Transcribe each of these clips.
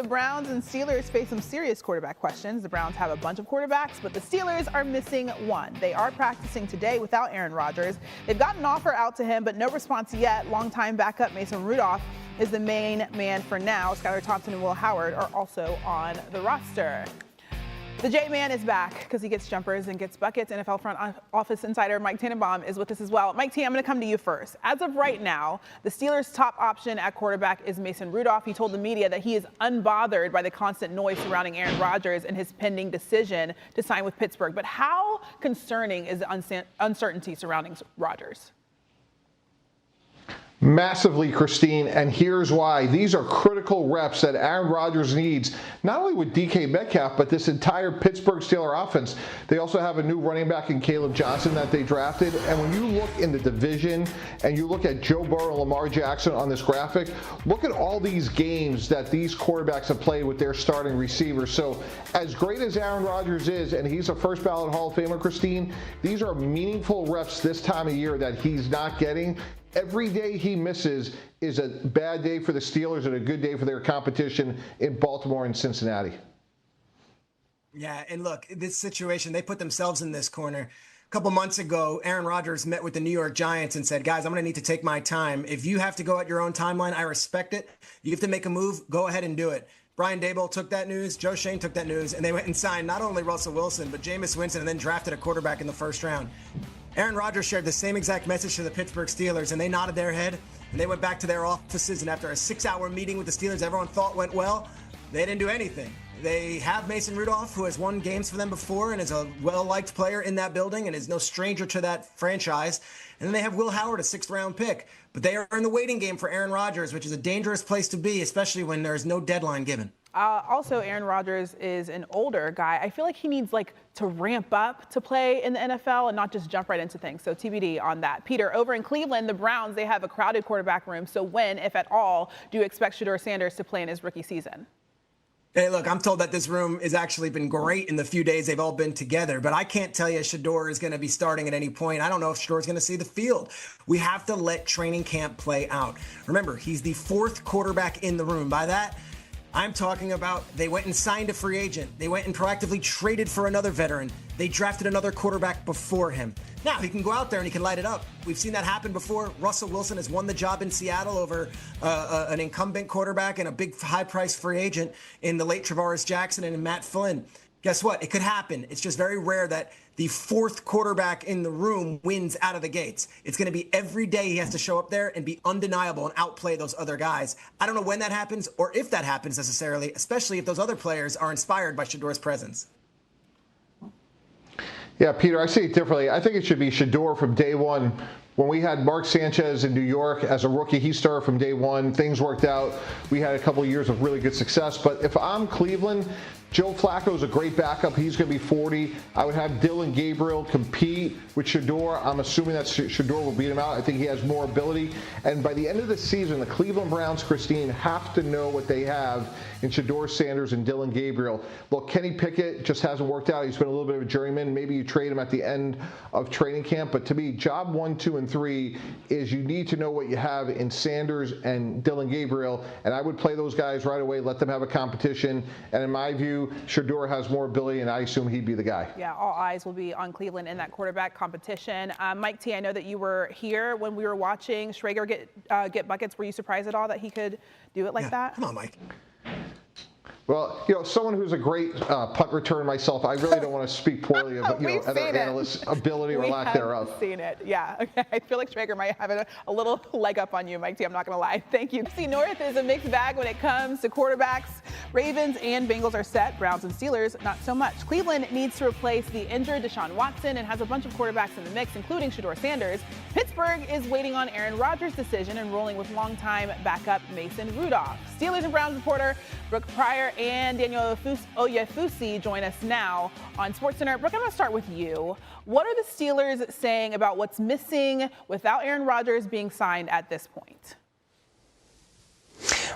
Browns and Steelers face some serious quarterback questions. The Browns have a bunch of quarterbacks, but the Steelers are missing one. They are practicing today without Aaron Rodgers. They've got an offer out to him, but no response yet. Longtime backup Mason Rudolph is the main man for now. Skylar Thompson and Will Howard are also on the roster. The J-Man is back because he gets jumpers and gets buckets. NFL front office insider Mike Tannenbaum is with us as well. Mike T, I'm going to come to you first. As of right now, the Steelers' top option at quarterback is Mason Rudolph. He told the media that he is unbothered by the constant noise surrounding Aaron Rodgers and his pending decision to sign with Pittsburgh. But how concerning is the uncertainty surrounding Rodgers? Massively, Christine, and here's why. These are critical reps that Aaron Rodgers needs, not only with DK Metcalf, but this entire Pittsburgh Steelers offense. They also have a new running back in Caleb Johnson that they drafted, and when you look in the division and you look at Joe Burrow and Lamar Jackson on this graphic, look at all these games that these quarterbacks have played with their starting receivers. So as great as Aaron Rodgers is, and he's a first ballot Hall of Famer, Christine, these are meaningful reps this time of year that he's not getting. Every day he misses is a bad day for the Steelers and a good day for their competition in Baltimore and Cincinnati. Yeah, and look, this situation, they put themselves in this corner. A couple months ago, Aaron Rodgers met with the New York Giants and said, guys, I'm going to need to take my time. If you have to go at your own timeline, I respect it. You have to make a move, go ahead and do it. Brian Daboll took that news, Joe Shane took that news, and they went and signed not only Russell Wilson, but Jameis Winston, and then drafted a quarterback in the first round. Aaron Rodgers shared the same exact message to the Pittsburgh Steelers, and they nodded their head, and they went back to their offices, and after a 6-hour meeting with the Steelers everyone thought went well, they didn't do anything. They have Mason Rudolph, who has won games for them before and is a well-liked player in that building and is no stranger to that franchise. And then they have Will Howard, a 6th-round pick. But they are in the waiting game for Aaron Rodgers, which is a dangerous place to be, especially when there's no deadline given. Also, Aaron Rodgers is an older guy. I feel like he needs to ramp up to play in the NFL and not just jump right into things. So TBD on that. Peter, over in Cleveland, the Browns, they have a crowded quarterback room. So when, if at all, do you expect Shedeur Sanders to play in his rookie season? Hey, look, I'm told that this room has actually been great in the few days they've all been together, but I can't tell you Shedeur is going to be starting at any point. I don't know if Shedeur is going to see the field. We have to let training camp play out. Remember, he's the 4th quarterback in the room. By that, I'm talking about they went and signed a free agent. They went and proactively traded for another veteran. They drafted another quarterback before him. Now, he can go out there and he can light it up. We've seen that happen before. Russell Wilson has won the job in Seattle over an incumbent quarterback and a big high-priced free agent in the late Travaris Jackson and Matt Flynn. Guess what? It could happen. It's just very rare that the 4th quarterback in the room wins out of the gates. It's going to be every day he has to show up there and be undeniable and outplay those other guys. I don't know when that happens or if that happens necessarily, especially if those other players are inspired by Shedeur's presence. Yeah, Peter, I see it differently. I think it should be Shedeur from day one. When we had Mark Sanchez in New York as a rookie, he started from day one. Things worked out. We had a couple of years of really good success. But if I'm Cleveland, Joe Flacco is a great backup. He's going to be 40. I would have Dylan Gabriel compete with Shedeur. I'm assuming that Shedeur will beat him out. I think he has more ability. And by the end of the season, the Cleveland Browns, Christine, have to know what they have in Shedeur Sanders and Dylan Gabriel. Look, Kenny Pickett just hasn't worked out. He's been a little bit of a journeyman. Maybe you trade him at the end of training camp. But to me, job 1, 2, and 3 is you need to know what you have in Sanders and Dylan Gabriel. And I would play those guys right away, let them have a competition. And in my view, Shedeur has more ability, and I assume he'd be the guy. Yeah, all eyes will be on Cleveland in that quarterback competition. Mike T, I know that you were here when we were watching Schrager get buckets. Were you surprised at all that he could do it like that? Come on, Mike. Well, someone who's a great punt returner myself, I really don't want to speak poorly of other analysts' ability or lack thereof. We've seen it, yeah. Okay. I feel like Schrager might have a little leg up on you, Mike T. I'm not going to lie. Thank you. NFC North is a mixed bag when it comes to quarterbacks. Ravens and Bengals are set. Browns and Steelers, not so much. Cleveland needs to replace the injured Deshaun Watson and has a bunch of quarterbacks in the mix, including Shedeur Sanders. Pittsburgh is waiting on Aaron Rodgers' decision and rolling with longtime backup Mason Rudolph. Steelers and Browns reporter Brooke Pryor and Daniel Oyefusi join us now on SportsCenter. Brooke, I'm going to start with you. What are the Steelers saying about what's missing without Aaron Rodgers being signed at this point?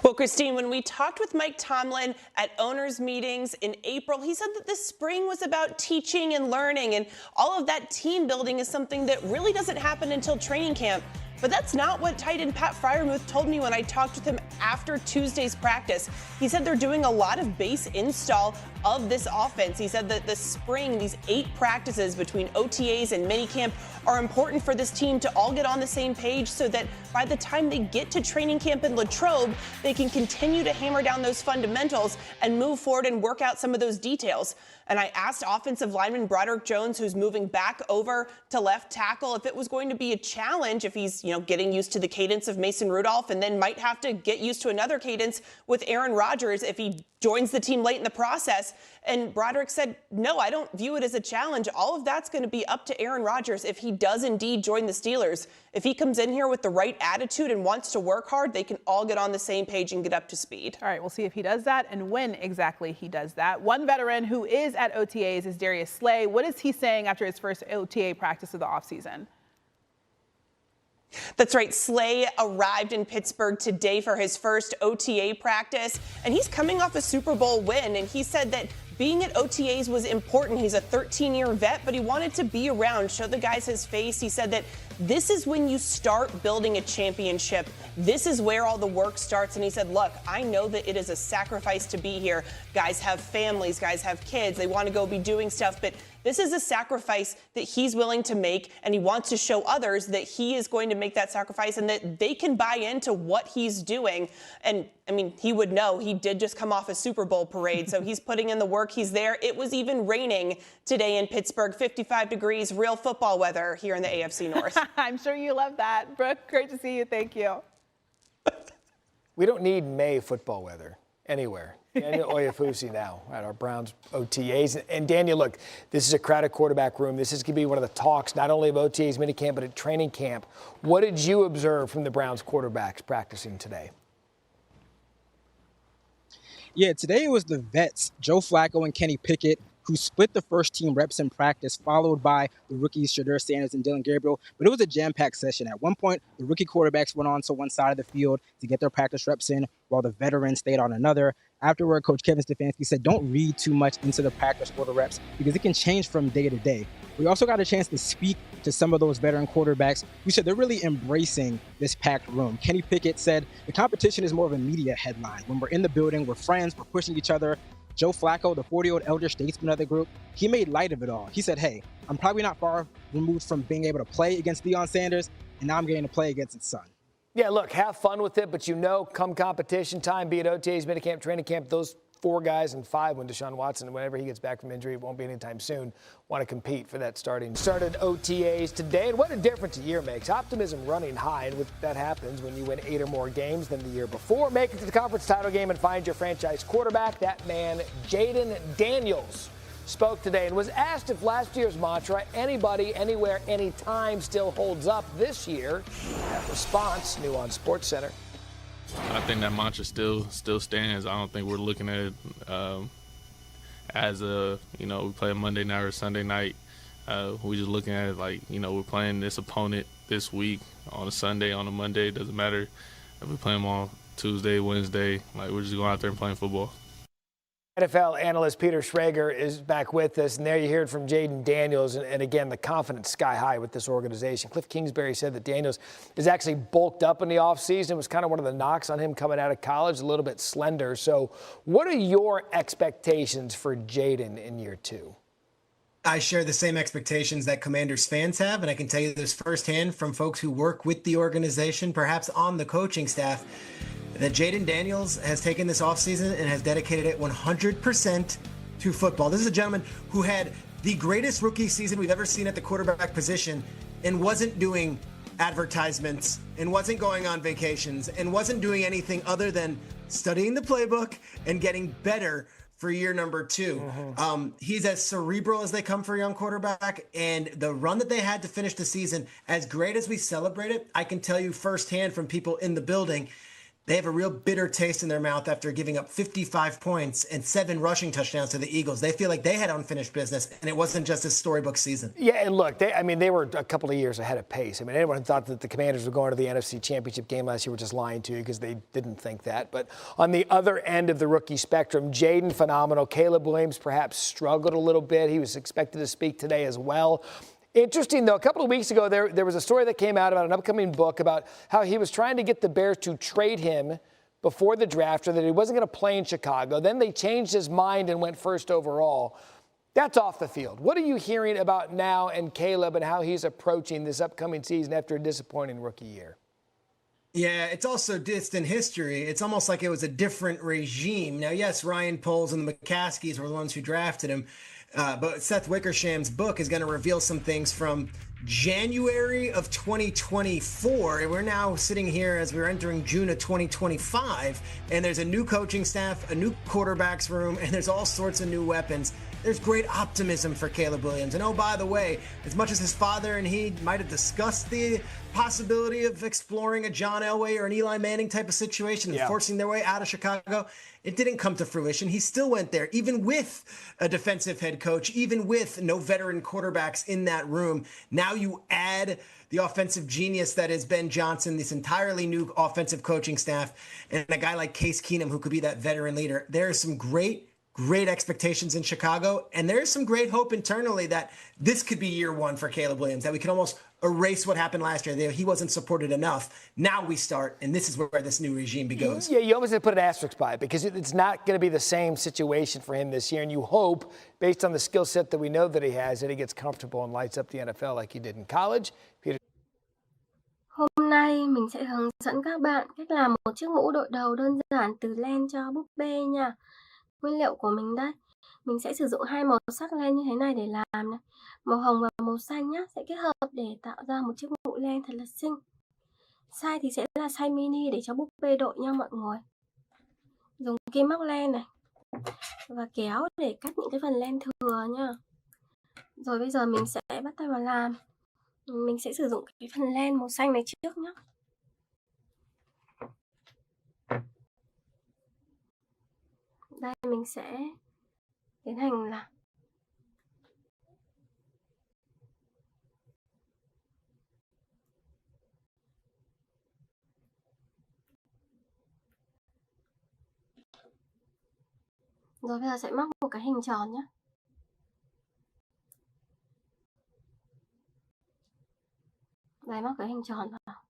Well, Christine, when we talked with Mike Tomlin at owners' meetings in April, he said that this spring was about teaching and learning, and all of that team building is something that really doesn't happen until training camp. But that's not what tight end Pat Freiermuth told me when I talked with him after Tuesday's practice. He said they're doing a lot of base install of this offense. He said that this spring, these 8 practices between OTAs and minicamp are important for this team to all get on the same page so that by the time they get to training camp in Latrobe, they can continue to hammer down those fundamentals and move forward and work out some of those details. And I asked offensive lineman Broderick Jones, who's moving back over to left tackle, if it was going to be a challenge, if he's, getting used to the cadence of Mason Rudolph and then might have to get used to another cadence with Aaron Rodgers if he joins the team late in the process. And Broderick said, no, I don't view it as a challenge. All of that's going to be up to Aaron Rodgers if he does indeed join the Steelers. If he comes in here with the right attitude and wants to work hard, they can all get on the same page and get up to speed. All right, we'll see if he does that and when exactly he does that. One veteran who is at OTAs is Darius Slay. What is he saying after his first OTA practice of the offseason? That's right. Slay arrived in Pittsburgh today for his first OTA practice, and he's coming off a Super Bowl win, and he said that being at OTAs was important. He's a 13-year vet, but he wanted to be around, show the guys his face. He said that this is when you start building a championship. This is where all the work starts. And he said, look, I know that it is a sacrifice to be here. Guys have families, guys have kids. They want to go be doing stuff, but this is a sacrifice that he's willing to make, and he wants to show others that he is going to make that sacrifice and that they can buy into what he's doing. And, he would know. He did just come off a Super Bowl parade, so he's putting in the work. He's there. It was even raining today in Pittsburgh, 55 degrees, real football weather here in the AFC North. I'm sure you love that. Brooke, great to see you. Thank you. We don't need May football weather anywhere. Daniel Oyefusi now at our Browns OTAs. And Daniel, look, this is a crowded quarterback room. This is going to be one of the talks, not only of OTAs minicamp, but at training camp. What did you observe from the Browns quarterbacks practicing today? Yeah, today it was the vets, Joe Flacco and Kenny Pickett, who split the first team reps in practice, followed by the rookies Shedeur Sanders and Dillon Gabriel. But it was a jam-packed session. At one point, the rookie quarterbacks went on to one side of the field to get their practice reps in, while the veterans stayed on another. Afterward, Coach Kevin Stefanski said, don't read too much into the practice order reps because it can change from day to day. We also got a chance to speak to some of those veteran quarterbacks who said they're really embracing this packed room. Kenny Pickett said, the competition is more of a media headline. When we're in the building, we're friends, we're pushing each other. Joe Flacco, the 40-year-old elder statesman of the group, he made light of it all. He said, hey, I'm probably not far removed from being able to play against Deion Sanders, and now I'm getting to play against his son. Yeah, look, have fun with it, but come competition time, be it OTAs, minicamp, training camp, those 4 guys and 5 when Deshaun Watson, whenever he gets back from injury, it won't be anytime soon, want to compete for that started OTAs today. And what a difference a year makes. Optimism running high, and that happens when you win 8 or more games than the year before. Make it to the conference title game and find your franchise quarterback. That man, Jayden Daniels, spoke today and was asked if last year's mantra, anybody, anywhere, anytime, still holds up this year. That response, new on SportsCenter. I think that mantra still stands. I don't think we're looking at it as we play a Monday night or Sunday night. We're just looking at it like, we're playing this opponent this week on a Sunday, on a Monday. It doesn't matter if we play them on Tuesday, Wednesday. We're just going out there and playing football. NFL analyst Peter Schrager is back with us, and there you heard from Jayden Daniels, and again, the confidence sky high with this organization. Cliff Kingsbury said that Daniels is actually bulked up in the offseason. It was kind of one of the knocks on him coming out of college, a little bit slender. So what are your expectations for Jayden in year 2? I share the same expectations that Commanders fans have, and I can tell you this firsthand from folks who work with the organization, perhaps on the coaching staff, that Jayden Daniels has taken this offseason and has dedicated it 100% to football. This is a gentleman who had the greatest rookie season we've ever seen at the quarterback position and wasn't doing advertisements and wasn't going on vacations and wasn't doing anything other than studying the playbook and getting better for year number 2. He's as cerebral as they come for a young quarterback, and the run that they had to finish the season, as great as we celebrate it, I can tell you firsthand from people in the building, they have a real bitter taste in their mouth after giving up 55 points and 7 rushing touchdowns to the Eagles. They feel like they had unfinished business, and it wasn't just a storybook season. Yeah, and look, they were a couple of years ahead of pace. Anyone who thought that the Commanders were going to the NFC Championship game last year were just lying to you because they didn't think that. But on the other end of the rookie spectrum, Jayden, phenomenal. Caleb Williams perhaps struggled a little bit. He was expected to speak today as well. Interesting, though, a couple of weeks ago, there was a story that came out about an upcoming book about how he was trying to get the Bears to trade him before the draft, or that he wasn't going to play in Chicago. Then they changed his mind and went first overall. That's off the field. What are you hearing about now and Caleb and how he's approaching this upcoming season after a disappointing rookie year? Yeah, it's also distant history. It's almost like it was a different regime. Now, yes, Ryan Poles and the McCaskies were the ones who drafted him. But Seth Wickersham's book is going to reveal some things from January of 2024. And we're now sitting here as we're entering June of 2025. And there's a new coaching staff, a new quarterback's room, and there's all sorts of new weapons. There's great optimism for Caleb Williams. And oh, by the way, as much as his father and he might have discussed the possibility of exploring a John Elway or an Eli Manning type of situation and forcing their way out of Chicago, it didn't come to fruition. He still went there, even with a defensive head coach, even with no veteran quarterbacks in that room. Now you add the offensive genius that is Ben Johnson, this entirely new offensive coaching staff, and a guy like Case Keenum who could be that veteran leader. There are some great expectations in Chicago, and there's some great hope internally that this could be year one for Caleb Williams, that we can almost erase what happened last year. He wasn't supported enough. Now we start, and this is where this new regime goes. Yeah, you almost have to put an asterisk by it because it's not going to be the same situation for him this year, and you hope, based on the skill set that we know that he has, that he gets comfortable and lights up the NFL like he did in college. Peter. Hôm nay mình sẽ hướng dẫn các bạn cách làm một chiếc mũ đội đầu đơn giản từ len cho búp bê nha. Nguyên liệu của mình đây, mình sẽ sử dụng hai màu sắc len như thế này để làm này. Màu hồng và màu xanh nhá, sẽ kết hợp để tạo ra một chiếc mũ len thật là xinh. Size thì sẽ là size mini để cho búp bê đội nha mọi người. Dùng kim móc len này và kéo để cắt những cái phần len thừa nha. Rồi bây giờ mình sẽ bắt tay vào làm. Mình sẽ sử dụng cái phần len màu xanh này trước nhé. Đây mình sẽ tiến hành là rồi bây giờ sẽ móc một cái hình tròn nhé. Đây móc cái hình tròn vào.